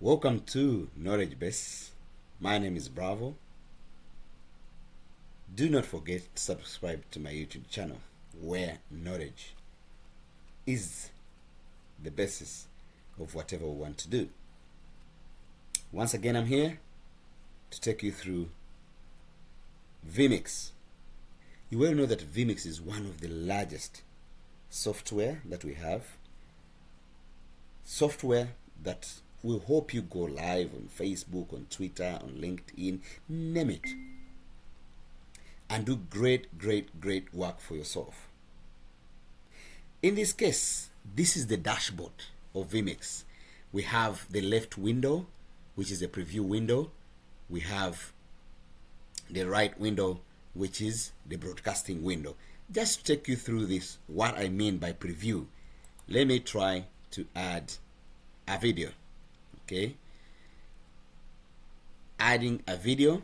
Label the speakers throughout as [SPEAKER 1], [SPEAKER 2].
[SPEAKER 1] Welcome to Knowledge Base. My name is Bravo. Do not forget to subscribe to my YouTube channel where knowledge is the basis of whatever we want to do. Once again, I'm here to take you through vMix. You well know that vMix is one of the largest software that we have. Software that will help you go live on Facebook, on Twitter, on LinkedIn, name it, and do great work for yourself. In this case, this is the dashboard of vMix. We have the left window, which is a preview window. We have the right window, which is the broadcasting window. Just to take you through this, what I mean by preview, let me try to add a video. Okay, adding a video.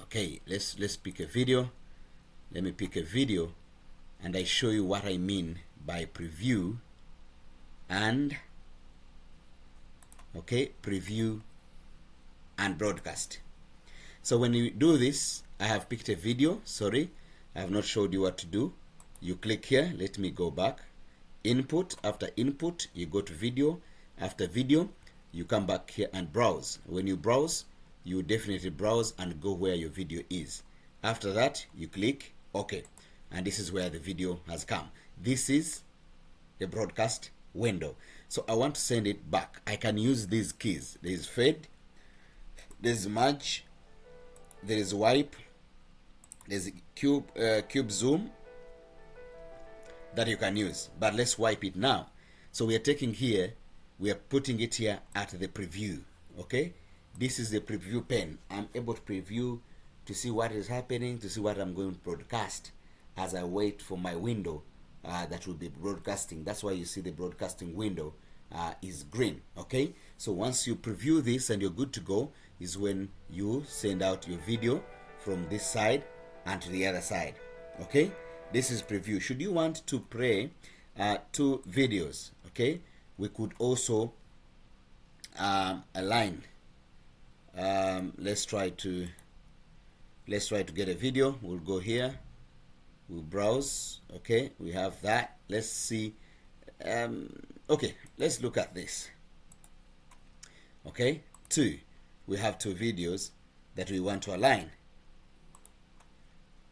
[SPEAKER 1] Okay, let's pick a video. Let me pick a video and I show you what I mean by preview and preview and broadcast. So when you do this, I have picked a video. Sorry, I have not showed you what to do. You click here. Let me go back. Input. After input, you go to video. After video, you come back here and browse. When you browse, you definitely browse and go where your video is. After that, you click OK, and this is where the video has come. This is the broadcast window. So I want to send it back. I can use these keys. There is fade, there is merge, there is wipe, there's cube zoom that you can use, but let's wipe it now. So we are taking here, we are putting it here at the preview. Okay, this is the preview pane. I'm able to preview to see what is happening, to see what I'm going to broadcast as I wait for my window that will be broadcasting. That's why you see the broadcasting window is green. Okay, so once you preview this and you're good to go is when you send out your video from this side and to the other side. Okay, this is preview. Should you want to play two videos, okay, we could also align. Let's try to get a video. We'll go here, we'll browse. Okay, we have that. Let's see. Okay, let's look at this. Okay, we have two videos that we want to align.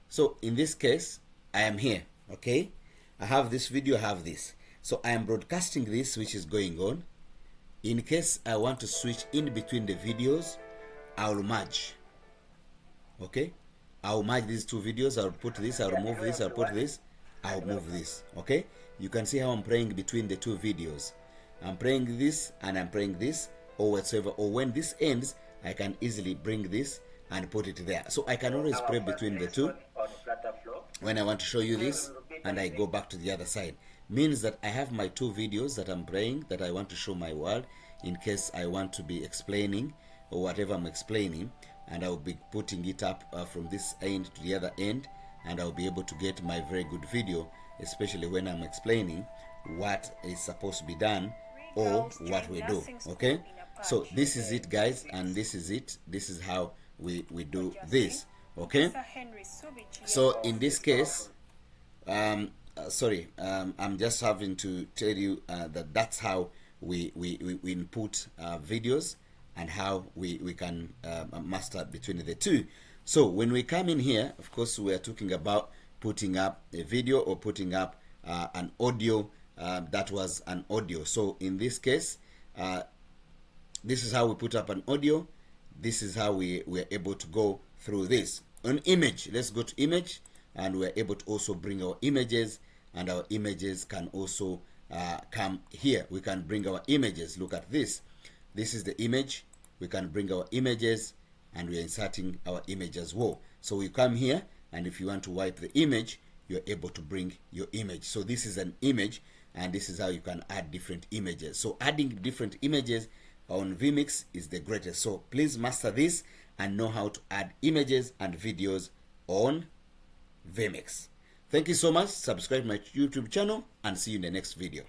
[SPEAKER 1] So in this case, I am here. Okay, I have this video, I have this, so I am broadcasting this which is going on. In case I want to switch in between the videos, I'll merge. Okay, I'll merge these two videos. I'll put this, I'll remove this, I'll put this, I'll move this. Okay, you can see how I'm playing between the two videos. I'm playing this and I'm playing this, or whatsoever, or when this ends I can easily bring this and put it there. So I can always play between the two when I want to show you this and I go back to the other side. Means that I have my two videos that I'm playing that I want to show my world in case I want to be explaining or whatever I'm explaining, and I'll be putting it up from this end to the other end, and I'll be able to get my very good video, especially when I'm explaining what is supposed to be done or what we do. Okay, so this is it, guys, and this is it. This is how we do this. Okay, so in this case, I'm just having to tell you that that's how we input videos and how we can master between the two. So when we come in here, of course, we are talking about putting up a video or putting up an audio that was an audio. So in this case, this is how we put up an audio. This is how we are able to go through this. On image, let's go to image, and we're able to also bring our images, and our images can also come here. We can bring our images. Look at this. This is the image. We can bring our images, and we're inserting our image as well. So we come here, and if you want to wipe the image, you're able to bring your image. So this is an image, and this is how you can add different images. So adding different images on vMix is the greatest. So please master this and know how to add images and videos on vMix. Thank you so much. Subscribe to my YouTube channel and see you in the next video.